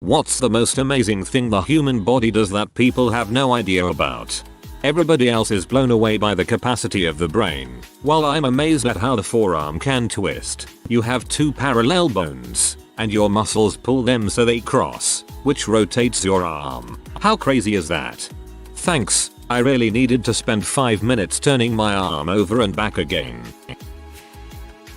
What's the most amazing thing the human body does that people have no idea about? Everybody else is blown away by the capacity of the brain, while I'm amazed at how the forearm can twist. You have two parallel bones, and your muscles pull them so they cross, which rotates your arm. How crazy is that? Thanks, I really needed to spend 5 minutes turning my arm over and back again.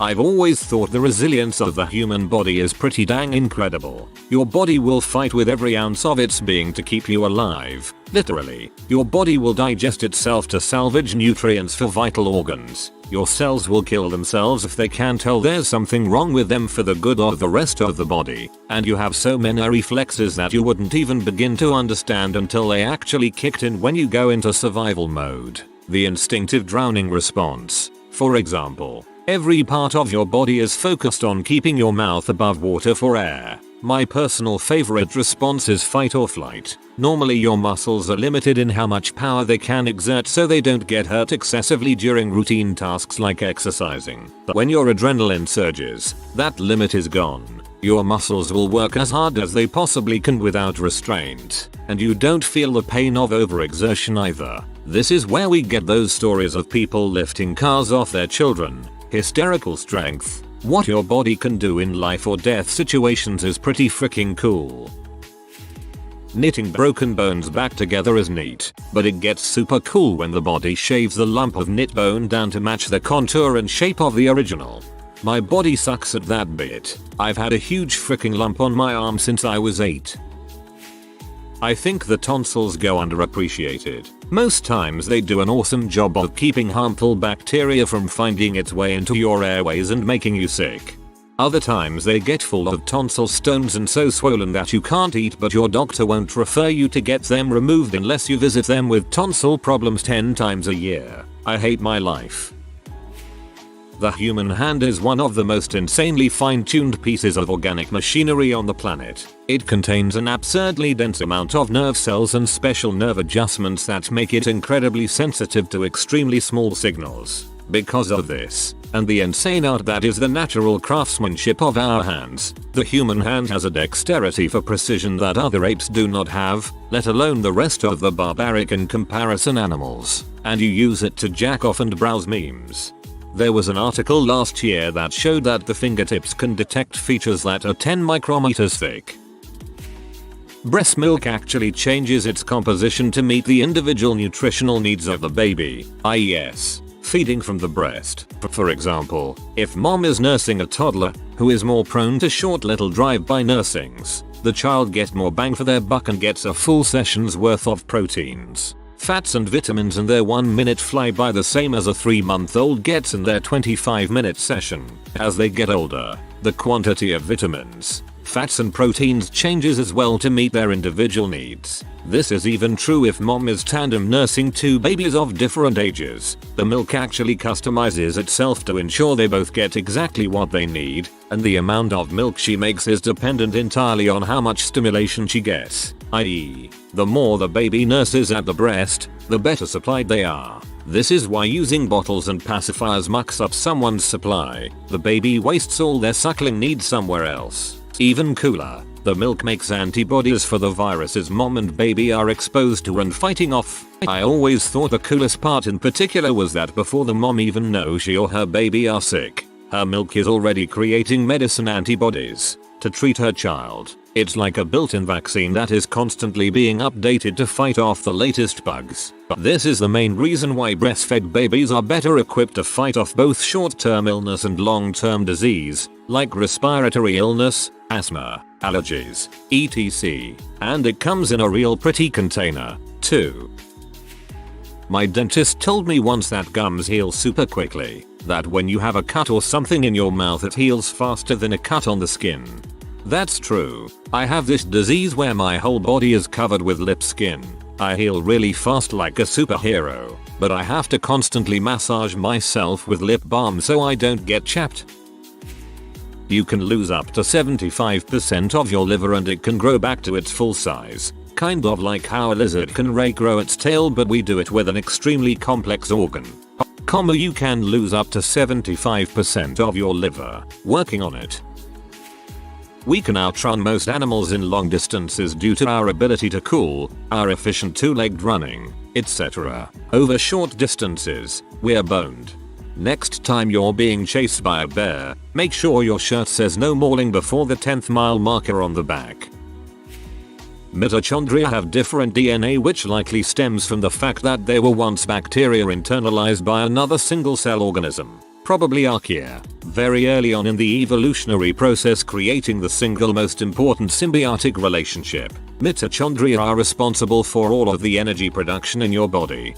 I've always thought the resilience of the human body is pretty dang incredible. Your body will fight with every ounce of its being to keep you alive. Literally, your body will digest itself to salvage nutrients for vital organs. Your cells will kill themselves if they can tell there's something wrong with them for the good of the rest of the body. And you have so many reflexes that you wouldn't even begin to understand until they actually kicked in when you go into survival mode. The instinctive drowning response, for example. Every part of your body is focused on keeping your mouth above water for air. My personal favorite response is fight or flight. Normally your muscles are limited in how much power they can exert so they don't get hurt excessively during routine tasks like exercising. But when your adrenaline surges, that limit is gone. Your muscles will work as hard as they possibly can without restraint, and you don't feel the pain of overexertion either. This is where we get those stories of people lifting cars off their children. Hysterical strength. What your body can do in life or death situations is pretty freaking cool. Knitting broken bones back together is neat, but it gets super cool when the body shaves the lump of knit bone down to match the contour and shape of the original. My body sucks at that bit. I've had a huge freaking lump on my arm since I was 8. I think the tonsils go underappreciated. Most times they do an awesome job of keeping harmful bacteria from finding its way into your airways and making you sick. Other times they get full of tonsil stones and so swollen that you can't eat, but your doctor won't refer you to get them removed unless you visit them with tonsil problems 10 times a year. I hate my life. The human hand is one of the most insanely fine-tuned pieces of organic machinery on the planet. It contains an absurdly dense amount of nerve cells and special nerve adjustments that make it incredibly sensitive to extremely small signals. Because of this, and the insane art that is the natural craftsmanship of our hands, the human hand has a dexterity for precision that other apes do not have, let alone the rest of the barbaric in comparison animals. And you use it to jack off and browse memes. There was an article last year that showed that the fingertips can detect features that are 10 micrometers thick. Breast milk actually changes its composition to meet the individual nutritional needs of the baby, i.e. feeding from the breast. For example, if mom is nursing a toddler, who is more prone to short little drive-by nursings, the child gets more bang for their buck and gets a full session's worth of proteins, fats and vitamins in their 1-minute flyby, the same as a 3-month-old gets in their 25-minute session. As they get older, the quantity of vitamins, fats and proteins changes as well to meet their individual needs. This is even true if mom is tandem nursing 2 babies of different ages. The milk actually customizes itself to ensure they both get exactly what they need, and the amount of milk she makes is dependent entirely on how much stimulation she gets, i.e., the more the baby nurses at the breast, the better supplied they are. This is why using bottles and pacifiers mucks up someone's supply. The baby wastes all their suckling needs somewhere else. Even cooler, the milk makes antibodies for the viruses mom and baby are exposed to and fighting off. I always thought the coolest part in particular was that before the mom even knows she or her baby are sick, her milk is already creating medicine antibodies to treat her child. It's like a built-in vaccine that is constantly being updated to fight off the latest bugs. This is the main reason why breastfed babies are better equipped to fight off both short-term illness and long-term disease, like respiratory illness, asthma, allergies, etc. And it comes in a real pretty container, too. My dentist told me once that gums heal super quickly, that when you have a cut or something in your mouth it heals faster than a cut on the skin. That's true. I have this disease where my whole body is covered with lip skin. I heal really fast like a superhero, but I have to constantly massage myself with lip balm so I don't get chapped. You can lose up to 75% of your liver and it can grow back to its full size. Kind of like how a lizard can regrow its tail, but we do it with an extremely complex organ. You can lose up to 75% of your liver. Working on it. We can outrun most animals in long distances due to our ability to cool, our efficient two-legged running, etc. Over short distances, we're boned. Next time you're being chased by a bear, make sure your shirt says no mauling before the 10th mile marker on the back. Mitochondria have different DNA, which likely stems from the fact that they were once bacteria internalized by another single-cell organism, probably archaea, very early on in the evolutionary process, creating the single most important symbiotic relationship. Mitochondria are responsible for all of the energy production in your body.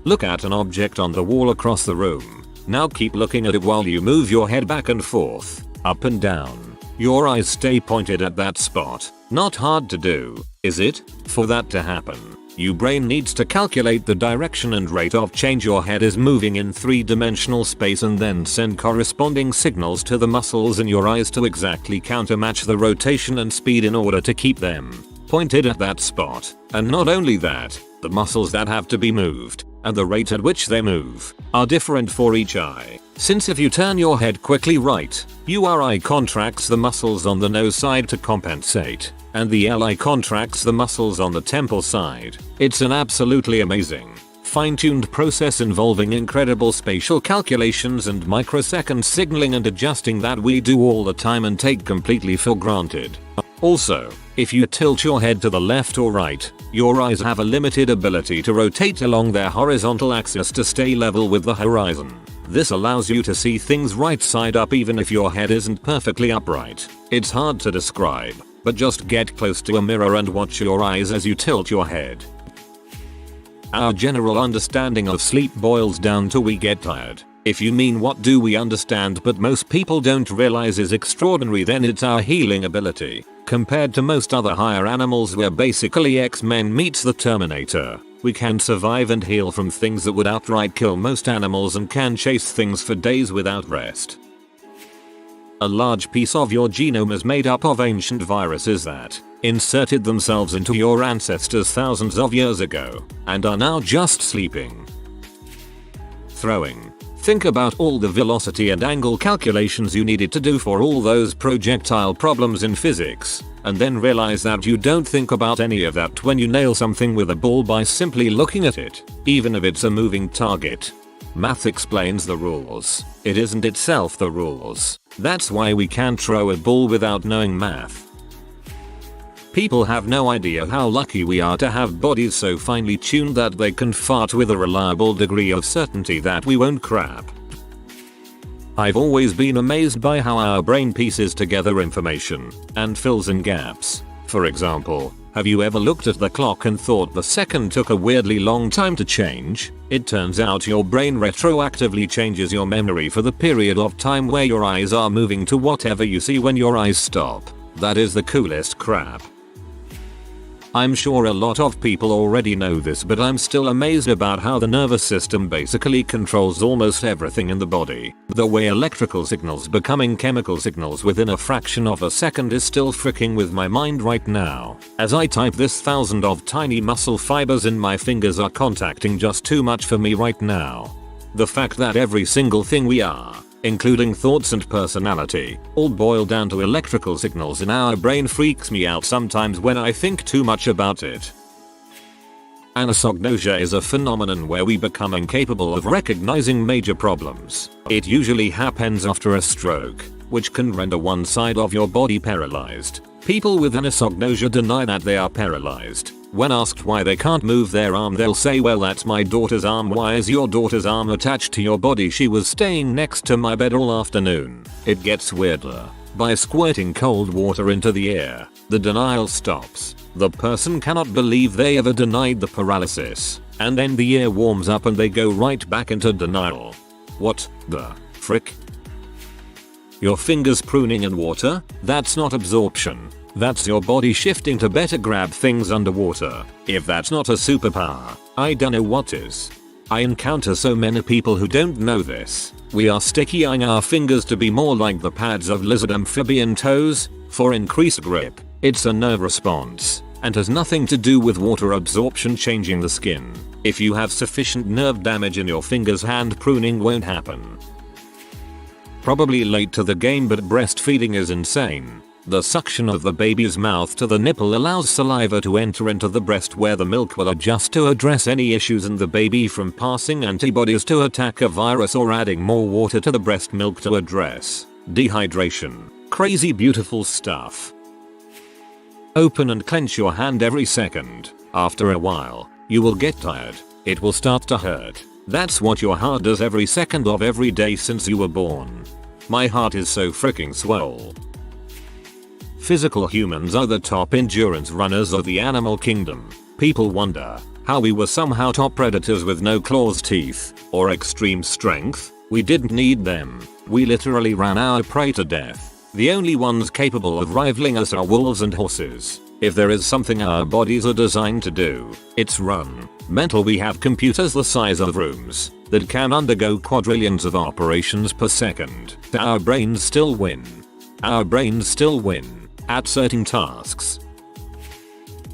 Look at an object on the wall across the room. Now keep looking at it while you move your head back and forth, up and down. Your eyes stay pointed at that spot. Not hard to do, is it? For that to happen, your brain needs to calculate the direction and rate of change your head is moving in 3-dimensional space and then send corresponding signals to the muscles in your eyes to exactly countermatch the rotation and speed in order to keep them pointed at that spot. And not only that, the muscles that have to be moved, and the rate at which they move, are different for each eye. Since if you turn your head quickly right, your eye contracts the muscles on the nose side to compensate, and the eye contracts the muscles on the temple side. It's an absolutely amazing, fine-tuned process involving incredible spatial calculations and microsecond signaling and adjusting that we do all the time and take completely for granted. Also, if you tilt your head to the left or right, your eyes have a limited ability to rotate along their horizontal axis to stay level with the horizon. This allows you to see things right side up even if your head isn't perfectly upright. It's hard to describe, but just get close to a mirror and watch your eyes as you tilt your head. Our general understanding of sleep boils down to we get tired. If you mean what do we understand but most people don't realize is extraordinary, then it's our healing ability. Compared to most other higher animals, we're basically X-Men meets the Terminator. We can survive and heal from things that would outright kill most animals and can chase things for days without rest. A large piece of your genome is made up of ancient viruses that inserted themselves into your ancestors thousands of years ago and are now just sleeping. Throwing. Think about all the velocity and angle calculations you needed to do for all those projectile problems in physics, and then realize that you don't think about any of that when you nail something with a ball by simply looking at it, even if it's a moving target. Math explains the rules. It isn't itself the rules. That's why we can't throw a ball without knowing math. People have no idea how lucky we are to have bodies so finely tuned that they can fart with a reliable degree of certainty that we won't crap. I've always been amazed by how our brain pieces together information and fills in gaps. For example, have you ever looked at the clock and thought the second took a weirdly long time to change? It turns out your brain retroactively changes your memory for the period of time where your eyes are moving to whatever you see when your eyes stop. That is the coolest crap. I'm sure a lot of people already know this, but I'm still amazed about how the nervous system basically controls almost everything in the body. The way electrical signals becoming chemical signals within a fraction of a second is still freaking with my mind right now. As I type this, thousands of tiny muscle fibers in my fingers are contacting just too much for me right now. The fact that every single thing we are, including thoughts and personality, all boil down to electrical signals in our brain freaks me out sometimes when I think too much about it. Anosognosia is a phenomenon where we become incapable of recognizing major problems. It usually happens after a stroke, which can render one side of your body paralyzed. People with anosognosia deny that they are paralyzed. When asked why they can't move their arm, they'll say, well, that's my daughter's arm. Why is your daughter's arm attached to your body? She was staying next to my bed all afternoon. It gets weirder. By squirting cold water into the ear, the denial stops. The person cannot believe they ever denied the paralysis, and then the ear warms up and they go right back into denial. What the frick? Your fingers pruning in water? That's not absorption. That's your body shifting to better grab things underwater. If that's not a superpower, I don't know what is. I encounter so many people who don't know this. We are sticky-eyeing our fingers to be more like the pads of lizard amphibian toes for increased grip. It's a nerve response and has nothing to do with water absorption changing the skin. If you have sufficient nerve damage in your fingers, hand pruning won't happen. Probably late to the game, but breastfeeding is insane. The suction of the baby's mouth to the nipple allows saliva to enter into the breast where the milk will adjust to address any issues in the baby, from passing antibodies to attack a virus or adding more water to the breast milk to address dehydration. Crazy beautiful stuff. Open and clench your hand every second. After a while, you will get tired. It will start to hurt. That's what your heart does every second of every day since you were born. My heart is so freaking swole. Physical humans are the top endurance runners of the animal kingdom. People wonder how we were somehow top predators with no claws, teeth, or extreme strength. We didn't need them. We literally ran our prey to death. The only ones capable of rivaling us are wolves and horses. If there is something our bodies are designed to do, it's run. Mental, we have computers the size of rooms that can undergo quadrillions of operations per second. Our brains still win. Our brains still win at certain tasks.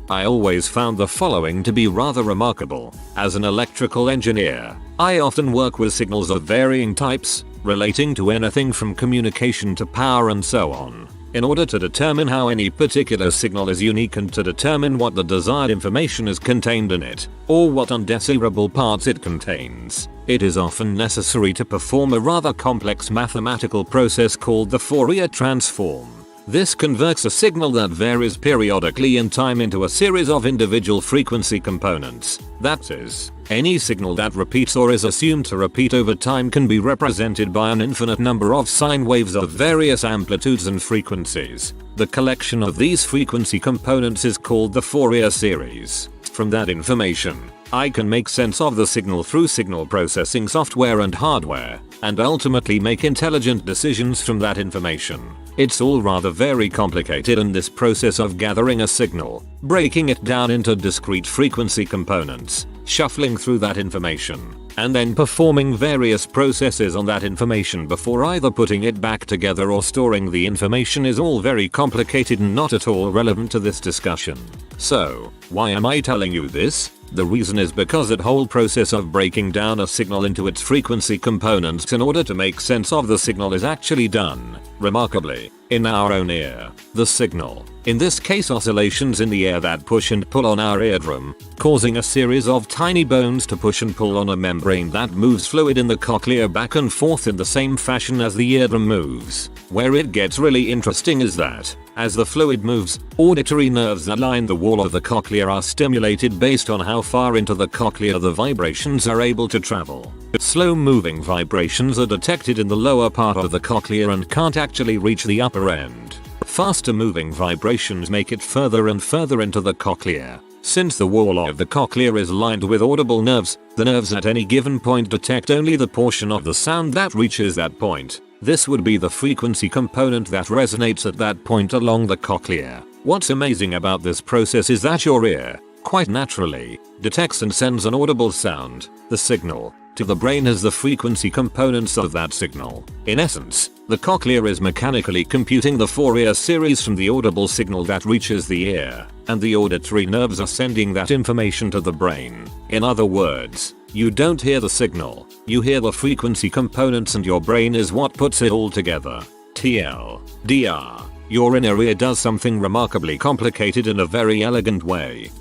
I always found the following to be rather remarkable. As an electrical engineer, I often work with signals of varying types, relating to anything from communication to power and so on, in order to determine how any particular signal is unique and to determine what the desired information is contained in it, or what undesirable parts it contains. It is often necessary to perform a rather complex mathematical process called the Fourier transform. This converts a signal that varies periodically in time into a series of individual frequency components. That is, any signal that repeats or is assumed to repeat over time can be represented by an infinite number of sine waves of various amplitudes and frequencies. The collection of these frequency components is called the Fourier series. From that information, I can make sense of the signal through signal processing software and hardware, and ultimately make intelligent decisions from that information. It's all rather very complicated, and this process of gathering a signal, breaking it down into discrete frequency components, shuffling through that information, and then performing various processes on that information before either putting it back together or storing the information is all very complicated and not at all relevant to this discussion. So, why am I telling you this? The reason is because that whole process of breaking down a signal into its frequency components in order to make sense of the signal is actually done, remarkably, in our own ear. The signal, in this case oscillations in the air that push and pull on our eardrum, causing a series of tiny bones to push and pull on a membrane that moves fluid in the cochlea back and forth in the same fashion as the eardrum moves. Where it gets really interesting is that, as the fluid moves, auditory nerves that line the wall of the cochlea are stimulated based on how far into the cochlea the vibrations are able to travel. Slow moving vibrations are detected in the lower part of the cochlea and can't actually reach the upper end. Faster moving vibrations make it further and further into the cochlea. Since the wall of the cochlea is lined with audible nerves, the nerves at any given point detect only the portion of the sound that reaches that point. This would be the frequency component that resonates at that point along the cochlea. What's amazing about this process is that your ear, quite naturally, detects and sends an audible sound, the signal, to the brain as the frequency components of that signal. In essence, the cochlea is mechanically computing the Fourier series from the audible signal that reaches the ear, and the auditory nerves are sending that information to the brain. In other words, you don't hear the signal, you hear the frequency components, and your brain is what puts it all together. TLDR, your inner ear does something remarkably complicated in a very elegant way.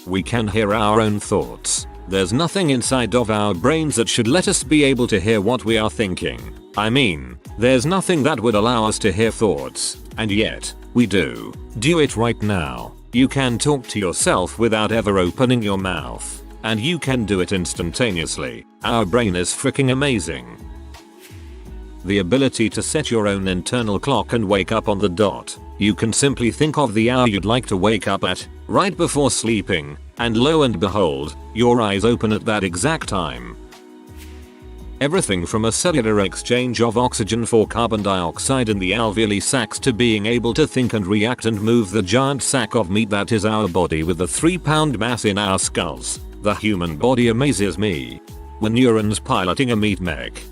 We can hear our own thoughts. There's nothing inside of our brains that should let us be able to hear what we are thinking. I mean, there's nothing that would allow us to hear thoughts, and yet, we do. Do it right now. You can talk to yourself without ever opening your mouth. And you can do it instantaneously. Our brain is freaking amazing. The ability to set your own internal clock and wake up on the dot. You can simply think of the hour you'd like to wake up at, right before sleeping, and lo and behold, your eyes open at that exact time. Everything from a cellular exchange of oxygen for carbon dioxide in the alveoli sacs to being able to think and react and move the giant sack of meat that is our body with the 3-pound mass in our skulls. The human body amazes me. We're neurons piloting a meat mech.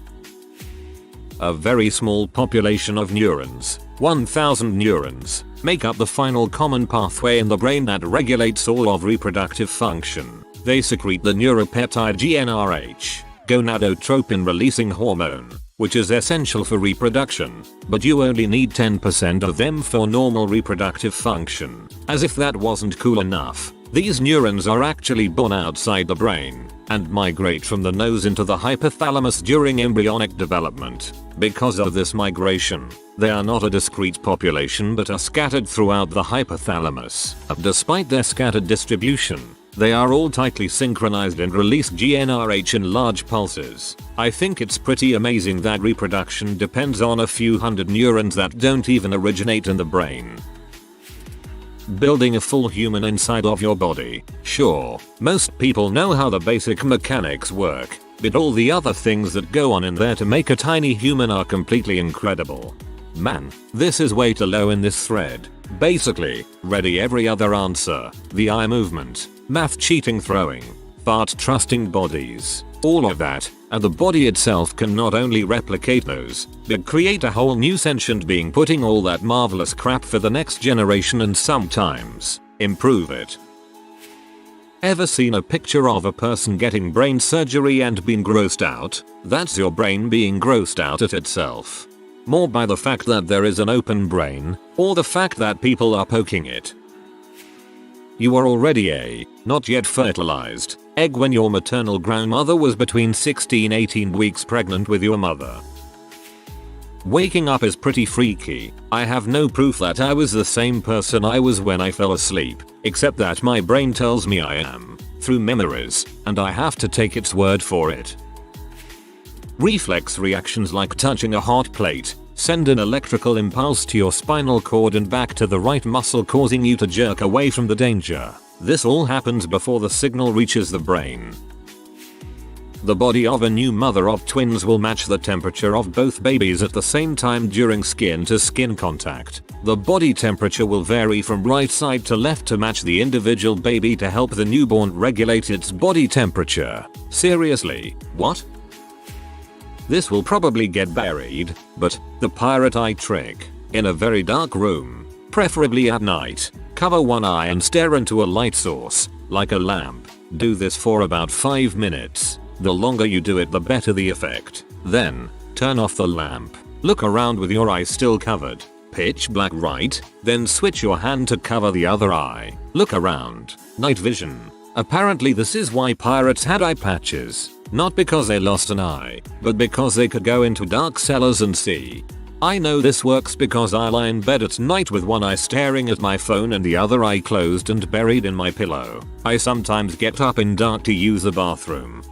A very small population of neurons, 1,000 neurons, make up the final common pathway in the brain that regulates all of reproductive function. They secrete the neuropeptide GnRH, gonadotropin releasing hormone, which is essential for reproduction, but you only need 10% of them for normal reproductive function. As if that wasn't cool enough, these neurons are actually born outside the brain and migrate from the nose into the hypothalamus during embryonic development. Because of this migration, they are not a discrete population but are scattered throughout the hypothalamus. Despite their scattered distribution, they are all tightly synchronized and release GnRH in large pulses. I think it's pretty amazing that reproduction depends on a few hundred neurons that don't even originate in the brain. Building a full human inside of your body. Sure, most people know how the basic mechanics work, but all the other things that go on in there to make a tiny human are completely incredible. Man, this is way too low in this thread. Basically, ready every other answer. The eye movement, math cheating throwing, fart trusting bodies, all of that, and the body itself can not only replicate those, but create a whole new sentient being, putting all that marvelous crap for the next generation and sometimes improve it. Ever seen a picture of a person getting brain surgery and being grossed out? That's your brain being grossed out at itself. More by the fact that there is an open brain, or the fact that people are poking it. You are already a, not yet fertilized, egg when your maternal grandmother was between 16-18 weeks pregnant with your mother. Waking up is pretty freaky. I have no proof that I was the same person I was when I fell asleep, except that my brain tells me I am, through memories, and I have to take its word for it. Reflex reactions like touching a hot plate send an electrical impulse to your spinal cord and back to the right muscle, causing you to jerk away from the danger. This all happens before the signal reaches the brain. The body of a new mother of twins will match the temperature of both babies at the same time during skin-to-skin contact. The body temperature will vary from right side to left to match the individual baby to help the newborn regulate its body temperature. Seriously, what? This will probably get buried, but the pirate eye trick. In a very dark room, preferably at night, cover one eye and stare into a light source, like a lamp. Do this for about 5 minutes. The longer you do it, the better the effect. Then, turn off the lamp. Look around with your eye still covered. Pitch black right, then switch your hand to cover the other eye. Look around. Night vision. Apparently this is why pirates had eye patches. Not because they lost an eye, but because they could go into dark cellars and see. I know this works because I lie in bed at night with one eye staring at my phone and the other eye closed and buried in my pillow. I sometimes get up in dark to use the bathroom.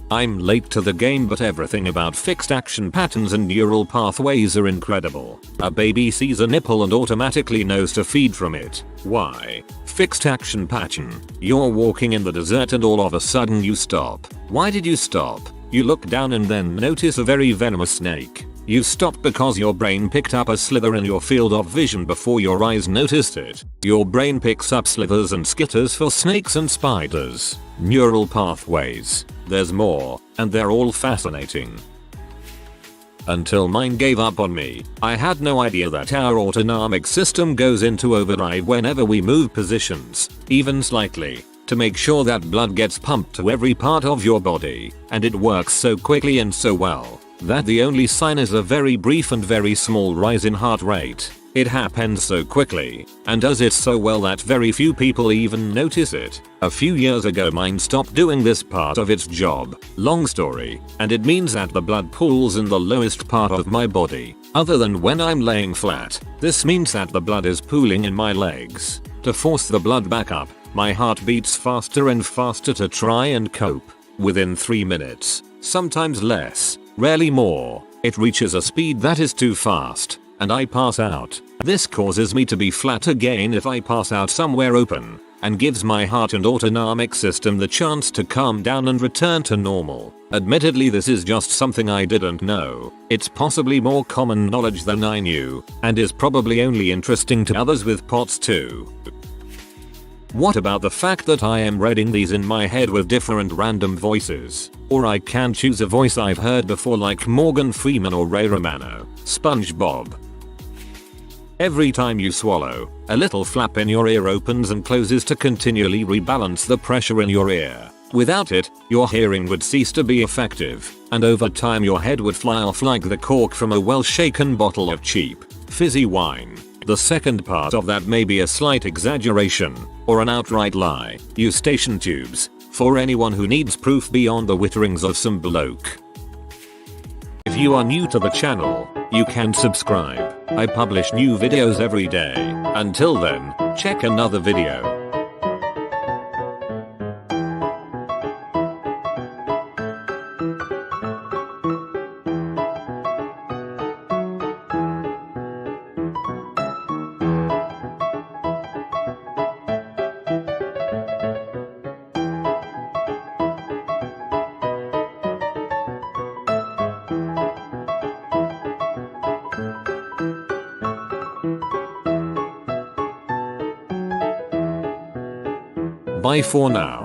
I'm late to the game, but everything about fixed action patterns and neural pathways are incredible. A baby sees a nipple and automatically knows to feed from it. Why? Fixed action pattern. You're walking in the desert and all of a sudden you stop. Why did you stop? You look down and then notice a very venomous snake. You stopped because your brain picked up a slither in your field of vision before your eyes noticed it. Your brain picks up slithers and skitters for snakes and spiders. Neural pathways. There's more, and they're all fascinating. Until mine gave up on me, I had no idea that our autonomic system goes into overdrive whenever we move positions, even slightly, to make sure that blood gets pumped to every part of your body, and it works so quickly and so well that the only sign is a very brief and very small rise in heart rate. It happens so quickly, and does it so well that very few people even notice it. A few years ago mine stopped doing this part of its job. Long story, and it means that the blood pools in the lowest part of my body, other than when I'm laying flat. This means that the blood is pooling in my legs. To force the blood back up, my heart beats faster and faster to try and cope. Within 3 minutes, sometimes less, rarely more, it reaches a speed that is too fast, and I pass out. This causes me to be flat again if I pass out somewhere open, and gives my heart and autonomic system the chance to calm down and return to normal. Admittedly, this is just something I didn't know. It's possibly more common knowledge than I knew, and is probably only interesting to others with POTS too. What about the fact that I am reading these in my head with different random voices? Or I can choose a voice I've heard before like Morgan Freeman or Ray Romano. SpongeBob. Every time you swallow, a little flap in your ear opens and closes to continually rebalance the pressure in your ear. Without it, your hearing would cease to be effective, and over time your head would fly off like the cork from a well-shaken bottle of cheap, fizzy wine. The second part of that may be a slight exaggeration, or an outright lie. Eustachian tubes, for anyone who needs proof beyond the witterings of some bloke. If you are new to the channel, you can subscribe. I publish new videos every day. Until then, check another video. Bye for now.